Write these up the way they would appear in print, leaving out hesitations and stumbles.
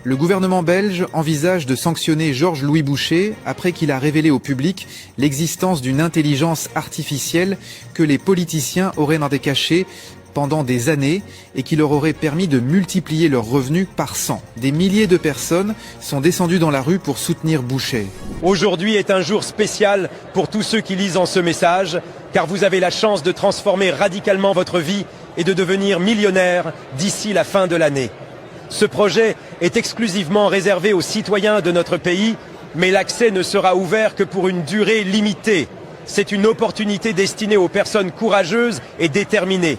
Le gouvernement belge envisage de sanctionner Georges-Louis Boucher après qu'il a révélé au public l'existence d'une intelligence artificielle que les politiciens auraient cachée pendant des années et qui leur aurait permis de multiplier leurs revenus par 100. Des milliers de personnes sont descendues dans la rue pour soutenir Boucher. Aujourd'hui est un jour spécial pour tous ceux qui lisent en ce message, car vous avez la chance de transformer radicalement votre vie et de devenir millionnaire d'ici la fin de l'année. Ce projet est exclusivement réservé aux citoyens de notre pays, mais l'accès ne sera ouvert que pour une durée limitée. C'est une opportunité destinée aux personnes courageuses et déterminées.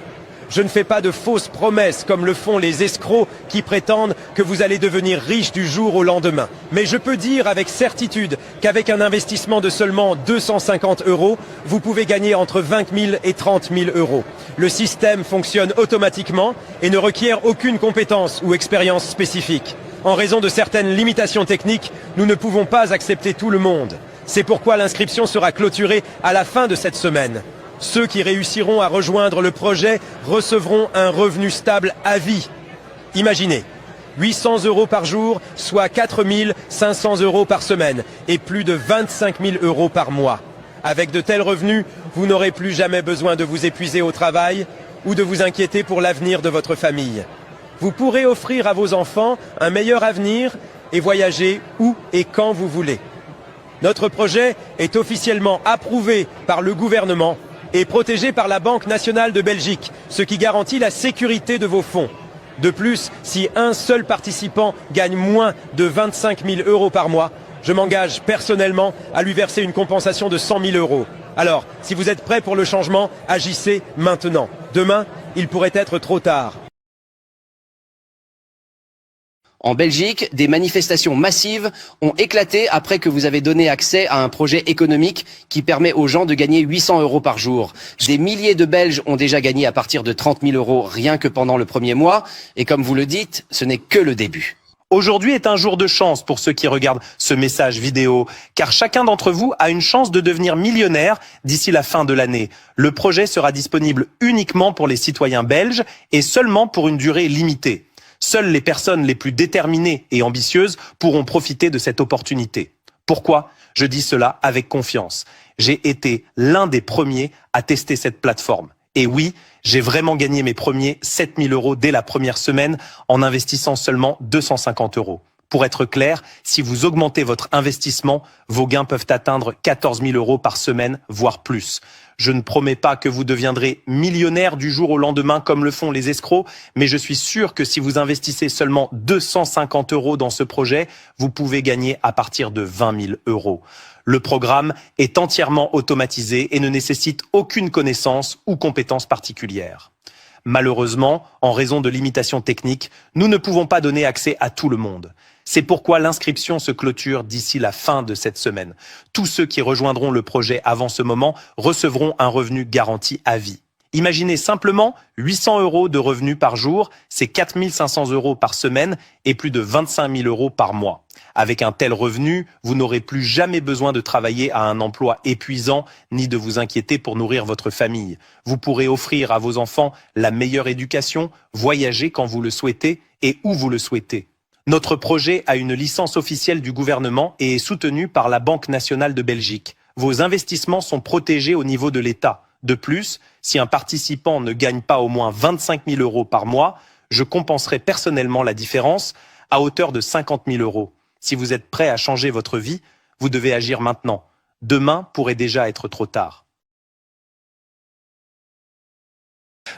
Je ne fais pas de fausses promesses comme le font les escrocs qui prétendent que vous allez devenir riche du jour au lendemain. Mais je peux dire avec certitude qu'avec un investissement de seulement 250 €, vous pouvez gagner entre 20 000 et 30 000 €. Le système fonctionne automatiquement et ne requiert aucune compétence ou expérience spécifique. En raison de certaines limitations techniques, nous ne pouvons pas accepter tout le monde. C'est pourquoi l'inscription sera clôturée à la fin de cette semaine. Ceux qui réussiront à rejoindre le projet recevront un revenu stable à vie. Imaginez, 800 € par jour, soit 4 500 € par semaine et plus de 25 000 € par mois. Avec de tels revenus, vous n'aurez plus jamais besoin de vous épuiser au travail ou de vous inquiéter pour l'avenir de votre famille. Vous pourrez offrir à vos enfants un meilleur avenir et voyager où et quand vous voulez. Notre projet est officiellement approuvé par le gouvernement et protégé par la Banque nationale de Belgique, ce qui garantit la sécurité de vos fonds. De plus, si un seul participant gagne moins de 25 000 € par mois, je m'engage personnellement à lui verser une compensation de 100 000 €. Alors, si vous êtes prêts pour le changement, agissez maintenant. Demain, il pourrait être trop tard. En Belgique, des manifestations massives ont éclaté après que vous avez donné accès à un projet économique qui permet aux gens de gagner 800 € par jour. Des milliers de Belges ont déjà gagné à partir de 30 000 € rien que pendant le premier mois. Et comme vous le dites, ce n'est que le début. Aujourd'hui est un jour de chance pour ceux qui regardent ce message vidéo, car chacun d'entre vous a une chance de devenir millionnaire d'ici la fin de l'année. Le projet sera disponible uniquement pour les citoyens belges et seulement pour une durée limitée. Seules les personnes les plus déterminées et ambitieuses pourront profiter de cette opportunité. Pourquoi ? Je dis cela avec confiance. J'ai été l'un des premiers à tester cette plateforme. Et oui, j'ai vraiment gagné mes premiers 7 000 € dès la première semaine en investissant seulement 250 €. Pour être clair, si vous augmentez votre investissement, vos gains peuvent atteindre 14 000 € par semaine, voire plus. Je ne promets pas que vous deviendrez millionnaire du jour au lendemain comme le font les escrocs, mais je suis sûr que si vous investissez seulement 250 € dans ce projet, vous pouvez gagner à partir de 20 000 €. Le programme est entièrement automatisé et ne nécessite aucune connaissance ou compétence particulière. Malheureusement, en raison de limitations techniques, nous ne pouvons pas donner accès à tout le monde. C'est pourquoi l'inscription se clôture d'ici la fin de cette semaine. Tous ceux qui rejoindront le projet avant ce moment recevront un revenu garanti à vie. Imaginez simplement 800 € de revenus par jour, c'est 4 500 € par semaine et plus de 25 000 € par mois. Avec un tel revenu, vous n'aurez plus jamais besoin de travailler à un emploi épuisant ni de vous inquiéter pour nourrir votre famille. Vous pourrez offrir à vos enfants la meilleure éducation, voyager quand vous le souhaitez et où vous le souhaitez. Notre projet a une licence officielle du gouvernement et est soutenu par la Banque nationale de Belgique. Vos investissements sont protégés au niveau de l'État. De plus, si un participant ne gagne pas au moins 25 000 € par mois, je compenserai personnellement la différence à hauteur de 50 000 €. Si vous êtes prêt à changer votre vie, vous devez agir maintenant. Demain pourrait déjà être trop tard.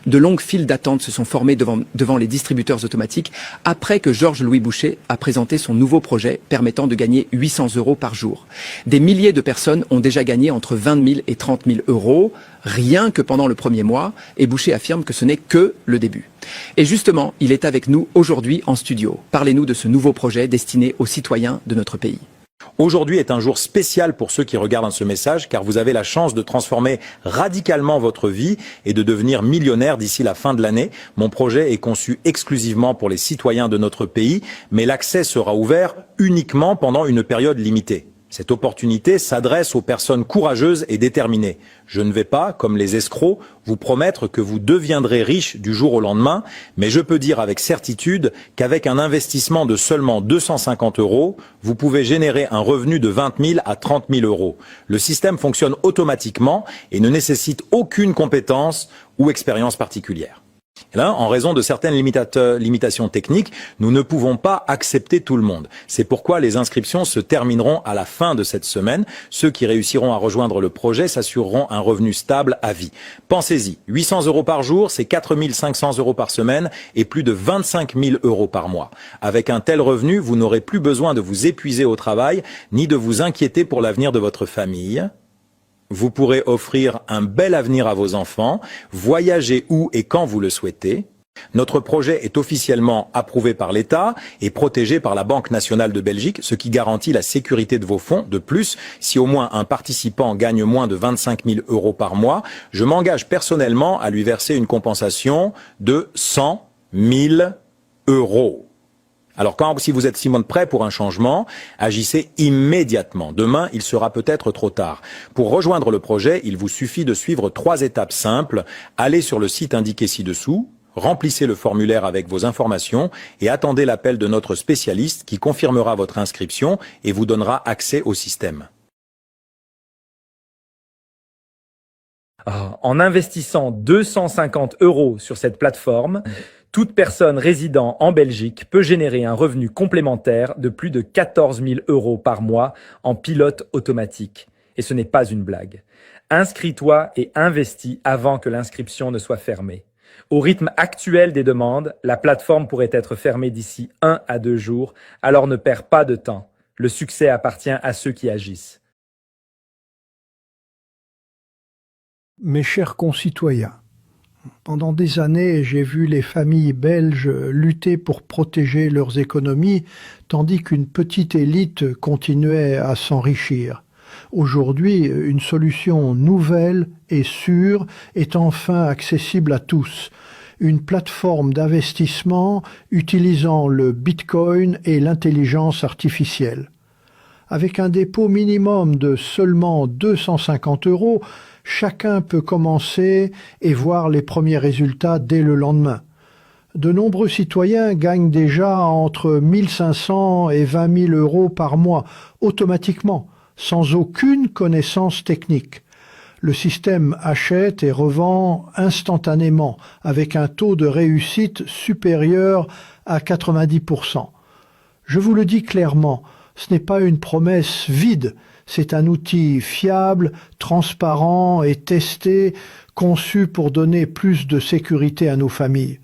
De longues files d'attente se sont formées devant les distributeurs automatiques après que Georges-Louis Boucher a présenté son nouveau projet permettant de gagner 800 € par jour. Des milliers de personnes ont déjà gagné entre 20 000 et 30 000 € rien que pendant le premier mois et Boucher affirme que ce n'est que le début. Et justement, il est avec nous aujourd'hui en studio. Parlez-nous de ce nouveau projet destiné aux citoyens de notre pays. Aujourd'hui est un jour spécial pour ceux qui regardent ce message car vous avez la chance de transformer radicalement votre vie et de devenir millionnaire d'ici la fin de l'année. Mon projet est conçu exclusivement pour les citoyens de notre pays, mais l'accès sera ouvert uniquement pendant une période limitée. Cette opportunité s'adresse aux personnes courageuses et déterminées. Je ne vais pas, comme les escrocs, vous promettre que vous deviendrez riche du jour au lendemain, mais je peux dire avec certitude qu'avec un investissement de seulement 250 €, vous pouvez générer un revenu de 20 000 à 30 000 €. Le système fonctionne automatiquement et ne nécessite aucune compétence ou expérience particulière. Et là, en raison de certaines limitations techniques, nous ne pouvons pas accepter tout le monde. C'est pourquoi les inscriptions se termineront à la fin de cette semaine. Ceux qui réussiront à rejoindre le projet s'assureront un revenu stable à vie. Pensez-y, 800 € par jour, c'est 4 500 € par semaine et plus de 25 000 € par mois. Avec un tel revenu, vous n'aurez plus besoin de vous épuiser au travail, ni de vous inquiéter pour l'avenir de votre famille. Vous pourrez offrir un bel avenir à vos enfants, voyager où et quand vous le souhaitez. Notre projet est officiellement approuvé par l'État et protégé par la Banque nationale de Belgique, ce qui garantit la sécurité de vos fonds. De plus, si au moins un participant gagne moins de 25 000 € par mois, je m'engage personnellement à lui verser une compensation de 100 000 €. Alors si vous êtes prêt pour un changement, agissez immédiatement. Demain, il sera peut-être trop tard. Pour rejoindre le projet, il vous suffit de suivre 3 étapes simples. Allez sur le site indiqué ci-dessous, remplissez le formulaire avec vos informations et attendez l'appel de notre spécialiste qui confirmera votre inscription et vous donnera accès au système. En investissant 250 € sur cette plateforme, toute personne résidant en Belgique peut générer un revenu complémentaire de plus de 14 000 € par mois en pilote automatique. Et ce n'est pas une blague. Inscris-toi et investis avant que l'inscription ne soit fermée. Au rythme actuel des demandes, la plateforme pourrait être fermée d'ici 1 à 2 jours, alors ne perds pas de temps. Le succès appartient à ceux qui agissent. Mes chers concitoyens, pendant des années, j'ai vu les familles belges lutter pour protéger leurs économies, tandis qu'une petite élite continuait à s'enrichir. Aujourd'hui, une solution nouvelle et sûre est enfin accessible à tous. Une plateforme d'investissement utilisant le Bitcoin et l'intelligence artificielle. Avec un dépôt minimum de seulement 250 €, chacun peut commencer et voir les premiers résultats dès le lendemain. De nombreux citoyens gagnent déjà entre 1 500 et 20 000 € par mois, automatiquement, sans aucune connaissance technique. Le système achète et revend instantanément, avec un taux de réussite supérieur à 90%. Je vous le dis clairement, ce n'est pas une promesse vide, c'est un outil fiable, transparent et testé, conçu pour donner plus de sécurité à nos familles.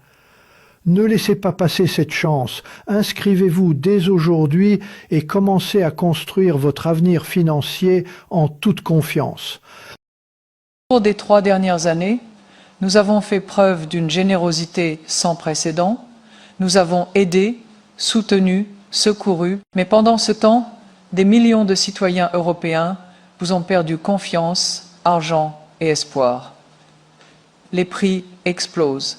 Ne laissez pas passer cette chance, inscrivez-vous dès aujourd'hui et commencez à construire votre avenir financier en toute confiance. Au cours des 3 dernières années, nous avons fait preuve d'une générosité sans précédent, nous avons aidé, soutenu, secouru, mais pendant ce temps, des millions de citoyens européens vous ont perdu confiance, argent et espoir. Les prix explosent,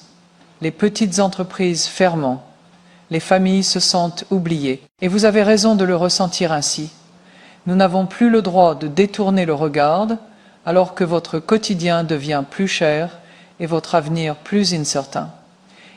les petites entreprises ferment, les familles se sentent oubliées. Et vous avez raison de le ressentir ainsi. Nous n'avons plus le droit de détourner le regard alors que votre quotidien devient plus cher et votre avenir plus incertain.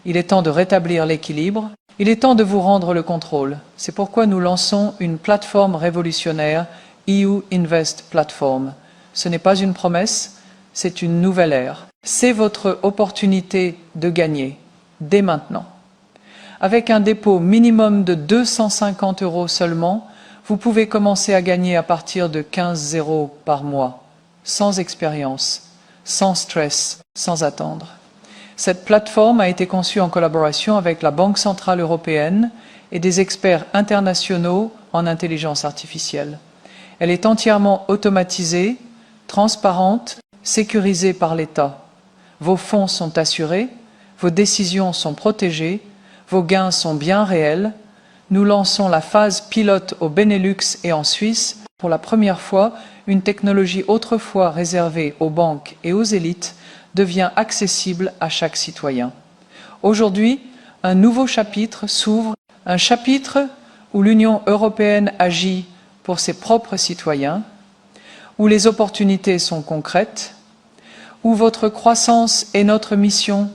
Il est temps de rétablir l'équilibre. Il est temps de vous rendre le contrôle. C'est pourquoi nous lançons une plateforme révolutionnaire, EU Invest Platform. Ce n'est pas une promesse, c'est une nouvelle ère. C'est votre opportunité de gagner, dès maintenant. Avec un dépôt minimum de 250 € seulement, vous pouvez commencer à gagner à partir de 15 € par mois, sans expérience, sans stress, sans attendre. Cette plateforme a été conçue en collaboration avec la Banque centrale européenne et des experts internationaux en intelligence artificielle. Elle est entièrement automatisée, transparente, sécurisée par l'État. Vos fonds sont assurés, vos décisions sont protégées, vos gains sont bien réels. Nous lançons la phase pilote au Benelux et en Suisse. Pour la première fois, une technologie autrefois réservée aux banques et aux élites devient accessible à chaque citoyen. Aujourd'hui, un nouveau chapitre s'ouvre, un chapitre où l'Union européenne agit pour ses propres citoyens, où les opportunités sont concrètes, où votre croissance est notre mission.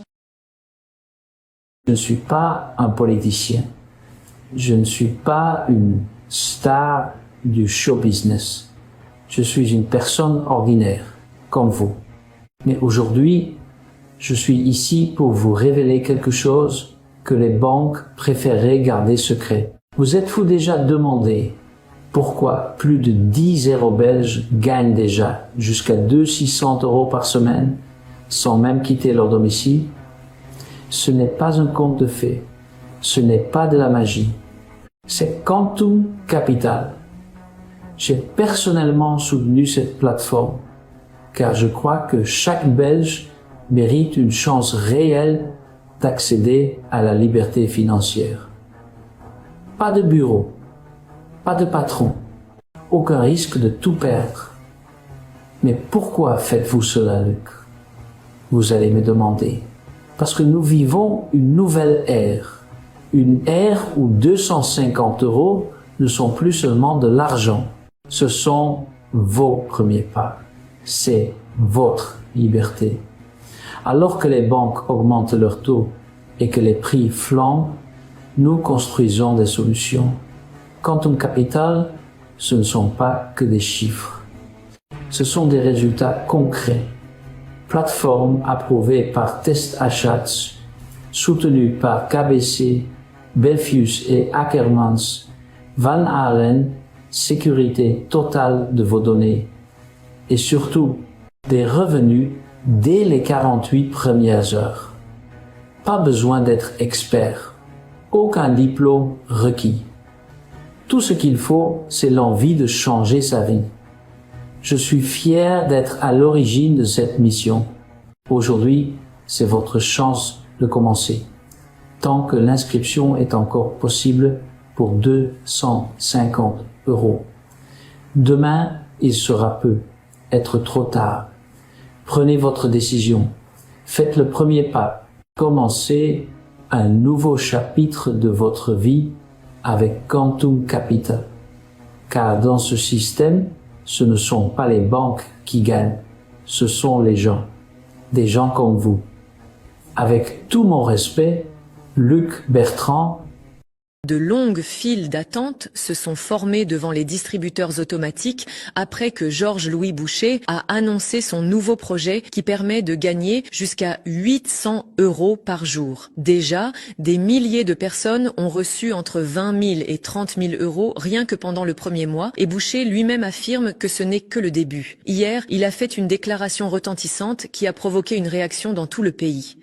Je ne suis pas un politicien. Je ne suis pas une star du show business. Je suis une personne ordinaire, comme vous. Mais aujourd'hui, je suis ici pour vous révéler quelque chose que les banques préféraient garder secret. Vous êtes-vous déjà demandé pourquoi plus de 10 belges gagnent déjà jusqu'à 200-600 € par semaine sans même quitter leur domicile? Ce n'est pas un conte de fées. Ce n'est pas de la magie. C'est Quantum Capital. J'ai personnellement soutenu cette plateforme car je crois que chaque Belge mérite une chance réelle d'accéder à la liberté financière. Pas de bureau, pas de patron, aucun risque de tout perdre. Mais pourquoi faites-vous cela, Luc? Vous allez me demander. Parce que nous vivons une nouvelle ère. Une ère où 250 € ne sont plus seulement de l'argent. Ce sont vos premiers pas. C'est votre liberté. Alors que les banques augmentent leurs taux et que les prix flambent, nous construisons des solutions. Quantum Capital, ce ne sont pas que des chiffres. Ce sont des résultats concrets. Plateforme approuvée par Test Achat, soutenue par KBC, Belfius et Ackermans, Van Allen, sécurité totale de vos données et surtout des revenus dès les 48 premières heures. Pas besoin d'être expert, aucun diplôme requis. Tout ce qu'il faut, c'est l'envie de changer sa vie. Je suis fier d'être à l'origine de cette mission. Aujourd'hui, c'est votre chance de commencer. Tant que l'inscription est encore possible pour 250 €. Demain, il sera peu être trop tard. Prenez votre décision. Faites le premier pas. Commencez un nouveau chapitre de votre vie avec Quantum Capital. Car dans ce système, ce ne sont pas les banques qui gagnent, ce sont les gens. Des gens comme vous. Avec tout mon respect, Luc Bertrand. De longues files d'attente se sont formées devant les distributeurs automatiques après que Georges-Louis Boucher a annoncé son nouveau projet qui permet de gagner jusqu'à 800 € par jour. Déjà, des milliers de personnes ont reçu entre 20 000 et 30 000 € rien que pendant le premier mois et Boucher lui-même affirme que ce n'est que le début. Hier, il a fait une déclaration retentissante qui a provoqué une réaction dans tout le pays.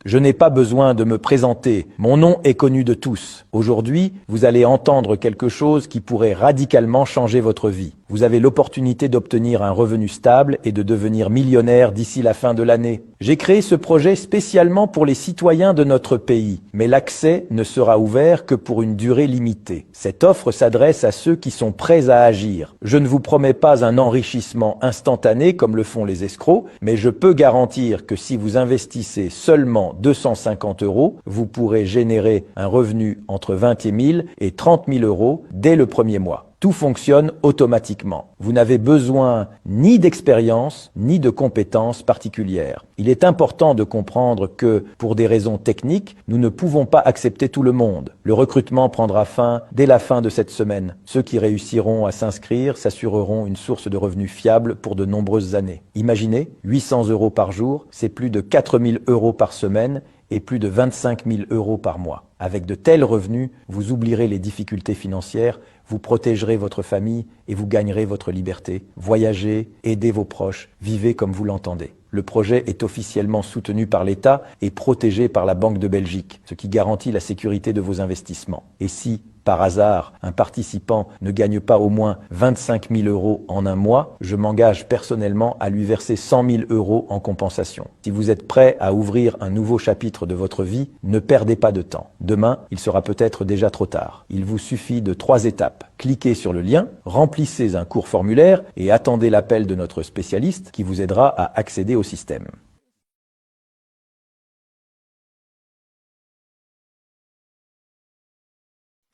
Je n'ai pas besoin de me présenter, mon nom est connu de tous. Aujourd'hui, vous allez entendre quelque chose qui pourrait radicalement changer votre vie. Vous avez l'opportunité d'obtenir un revenu stable et de devenir millionnaire d'ici la fin de l'année. J'ai créé ce projet spécialement pour les citoyens de notre pays, mais l'accès ne sera ouvert que pour une durée limitée. Cette offre s'adresse à ceux qui sont prêts à agir. Je ne vous promets pas un enrichissement instantané comme le font les escrocs, mais je peux garantir que si vous investissez seulement 250 €, vous pourrez générer un revenu entre 20 000 et 30 000 € dès le premier mois. Tout fonctionne automatiquement. Vous n'avez besoin ni d'expérience, ni de compétences particulières. Il est important de comprendre que, pour des raisons techniques, nous ne pouvons pas accepter tout le monde. Le recrutement prendra fin dès la fin de cette semaine. Ceux qui réussiront à s'inscrire s'assureront une source de revenus fiable pour de nombreuses années. Imaginez, 800 € par jour, c'est plus de 4 000 € par semaine et plus de 25 000 € par mois. Avec de tels revenus, vous oublierez les difficultés financières, vous protégerez votre famille et vous gagnerez votre liberté. Voyagez, aidez vos proches, vivez comme vous l'entendez. Le projet est officiellement soutenu par l'État et protégé par la Banque de Belgique, ce qui garantit la sécurité de vos investissements. Et si, par hasard, un participant ne gagne pas au moins 25 000 € en un mois, je m'engage personnellement à lui verser 100 000 € en compensation. Si vous êtes prêt à ouvrir un nouveau chapitre de votre vie, ne perdez pas de temps. Demain, il sera peut-être déjà trop tard. Il vous suffit de 3 étapes. Cliquez sur le lien, remplissez un court formulaire et attendez l'appel de notre spécialiste qui vous aidera à accéder au système.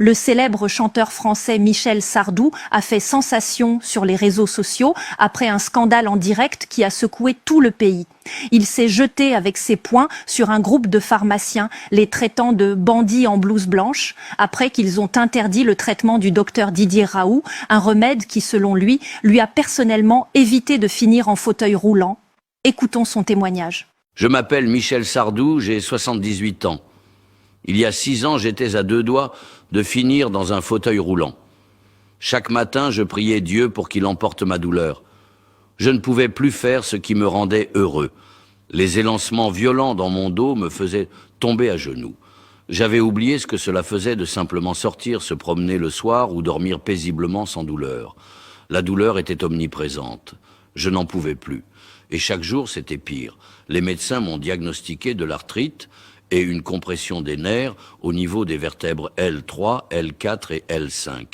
Le célèbre chanteur français Michel Sardou a fait sensation sur les réseaux sociaux après un scandale en direct qui a secoué tout le pays. Il s'est jeté avec ses poings sur un groupe de pharmaciens, les traitant de bandits en blouse blanche, après qu'ils ont interdit le traitement du docteur Didier Raoult, un remède qui, selon lui a personnellement évité de finir en fauteuil roulant. Écoutons son témoignage. Je m'appelle Michel Sardou, j'ai 78 ans. Il y a 6 ans, j'étais à 2 doigts de finir dans un fauteuil roulant. Chaque matin, je priais Dieu pour qu'il emporte ma douleur. Je ne pouvais plus faire ce qui me rendait heureux. Les élancements violents dans mon dos me faisaient tomber à genoux. J'avais oublié ce que cela faisait de simplement sortir, se promener le soir ou dormir paisiblement sans douleur. La douleur était omniprésente. Je n'en pouvais plus. Et chaque jour, c'était pire. Les médecins m'ont diagnostiqué de l'arthrite et une compression des nerfs au niveau des vertèbres L3, L4 et L5.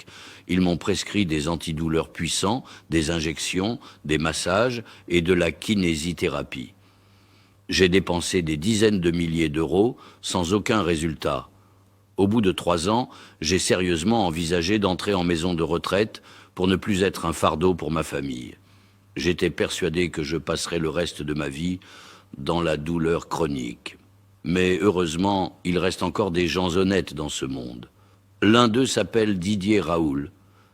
Ils m'ont prescrit des antidouleurs puissants, des injections, des massages et de la kinésithérapie. J'ai dépensé des dizaines de milliers d'euros sans aucun résultat. Au bout de 3 ans, j'ai sérieusement envisagé d'entrer en maison de retraite pour ne plus être un fardeau pour ma famille. J'étais persuadé que je passerais le reste de ma vie dans la douleur chronique. Mais heureusement, il reste encore des gens honnêtes dans ce monde. L'un d'eux s'appelle Didier Raoult.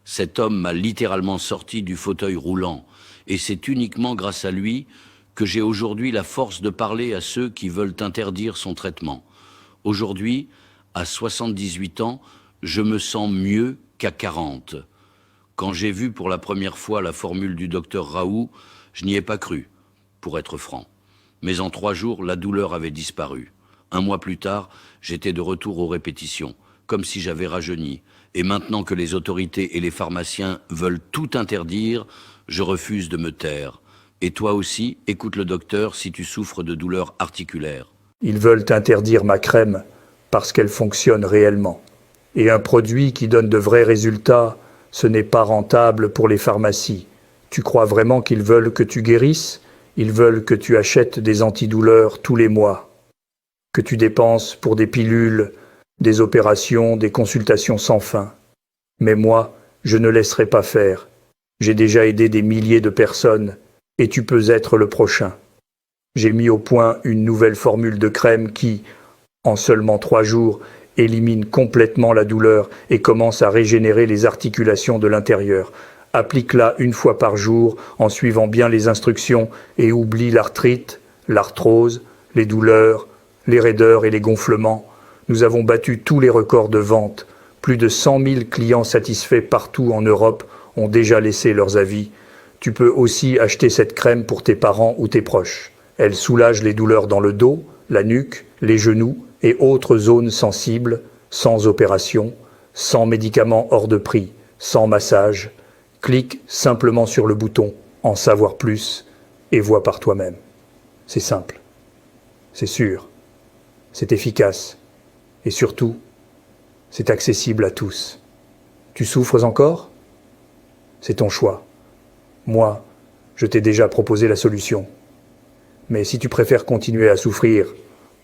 Cet homme m'a littéralement sorti du fauteuil roulant, et c'est uniquement grâce à lui que j'ai aujourd'hui la force de parler à ceux qui veulent interdire son traitement. Aujourd'hui, à 78 ans, je me sens mieux qu'à 40. Quand j'ai vu pour la première fois la formule du docteur Raoult, je n'y ai pas cru, pour être franc. Mais en 3 jours, la douleur avait disparu. 1 mois plus tard, j'étais de retour aux répétitions, comme si j'avais rajeuni. Et maintenant que les autorités et les pharmaciens veulent tout interdire, je refuse de me taire. Et toi aussi, écoute le docteur si tu souffres de douleurs articulaires. Ils veulent interdire ma crème parce qu'elle fonctionne réellement. Et un produit qui donne de vrais résultats, ce n'est pas rentable pour les pharmacies. Tu crois vraiment qu'ils veulent que tu guérisses ? Ils veulent que tu achètes des antidouleurs tous les mois, que tu dépenses pour des pilules, des opérations, des consultations sans fin. Mais moi, je ne laisserai pas faire. J'ai déjà aidé des milliers de personnes et tu peux être le prochain. J'ai mis au point une nouvelle formule de crème qui, en seulement 3 jours, élimine complètement la douleur et commence à régénérer les articulations de l'intérieur. Applique-la 1 fois par jour en suivant bien les instructions et oublie l'arthrite, l'arthrose, les douleurs, les raideurs et les gonflements. Nous avons battu tous les records de vente. Plus de 100 000 clients satisfaits partout en Europe ont déjà laissé leurs avis. Tu peux aussi acheter cette crème pour tes parents ou tes proches. Elle soulage les douleurs dans le dos, la nuque, les genoux et autres zones sensibles, sans opération, sans médicaments hors de prix, sans massage. Clique simplement sur le bouton « En savoir plus » et vois par toi-même. C'est simple, c'est sûr, c'est efficace et surtout, c'est accessible à tous. Tu souffres encore ? C'est ton choix. Moi, je t'ai déjà proposé la solution. Mais si tu préfères continuer à souffrir,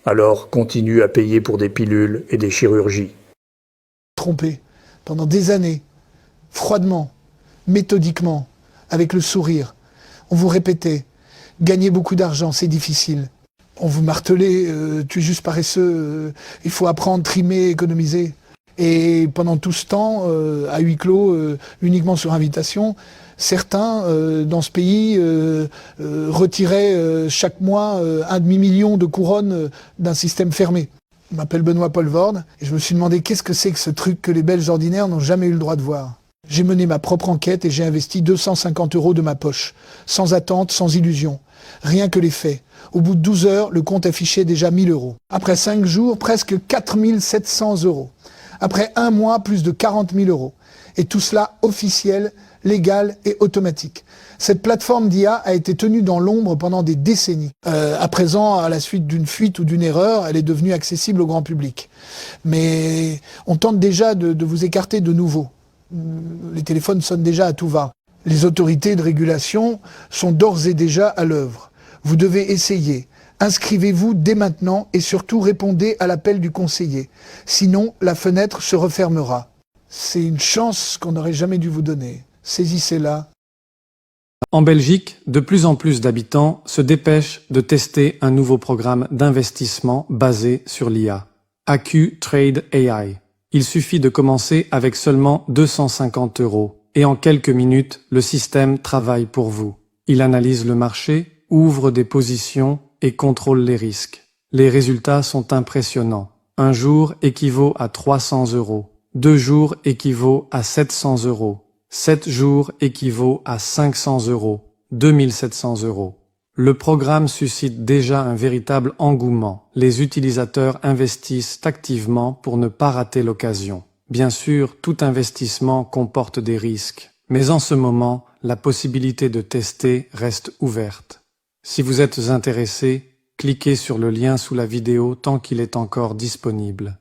alors continue à payer pour des pilules et des chirurgies. Trompé pendant des années, froidement, méthodiquement, avec le sourire. On vous répétait, gagner beaucoup d'argent, c'est difficile. On vous martelait, tu es juste paresseux, il faut apprendre, trimer, économiser. Et pendant tout ce temps, à huis clos, uniquement sur invitation, certains dans ce pays retiraient chaque mois 1,5 million de couronnes d'un système fermé. Je m'appelle Benoît Polvorde et je me suis demandé qu'est-ce que c'est que ce truc que les Belges ordinaires n'ont jamais eu le droit de voir. J'ai mené ma propre enquête et j'ai investi 250 € de ma poche, sans attente, sans illusion. Rien que les faits. Au bout de 12 heures, le compte affichait déjà 1 000 €. Après 5 jours, presque 4 700 €. Après 1 mois, plus de 40 000 €. Et tout cela officiel, légal et automatique. Cette plateforme d'IA a été tenue dans l'ombre pendant des décennies. À présent, à la suite d'une fuite ou d'une erreur, elle est devenue accessible au grand public. Mais on tente déjà de vous écarter de nouveau. Les téléphones sonnent déjà à tout va. Les autorités de régulation sont d'ores et déjà à l'œuvre. Vous devez essayer. Inscrivez-vous dès maintenant et surtout répondez à l'appel du conseiller. Sinon, la fenêtre se refermera. C'est une chance qu'on n'aurait jamais dû vous donner. Saisissez-la. En Belgique, de plus en plus d'habitants se dépêchent de tester un nouveau programme d'investissement basé sur l'IA, AQ Trade AI. Il suffit de commencer avec seulement 250 € et en quelques minutes, le système travaille pour vous. Il analyse le marché, ouvre des positions et contrôle les risques. Les résultats sont impressionnants. Un jour équivaut à 300 €. 2 jours équivaut à 700 €. 7 jours équivaut à 500 €, 2700 €. Le programme suscite déjà un véritable engouement. Les utilisateurs investissent activement pour ne pas rater l'occasion. Bien sûr, tout investissement comporte des risques, mais en ce moment, la possibilité de tester reste ouverte. Si vous êtes intéressé, cliquez sur le lien sous la vidéo tant qu'il est encore disponible.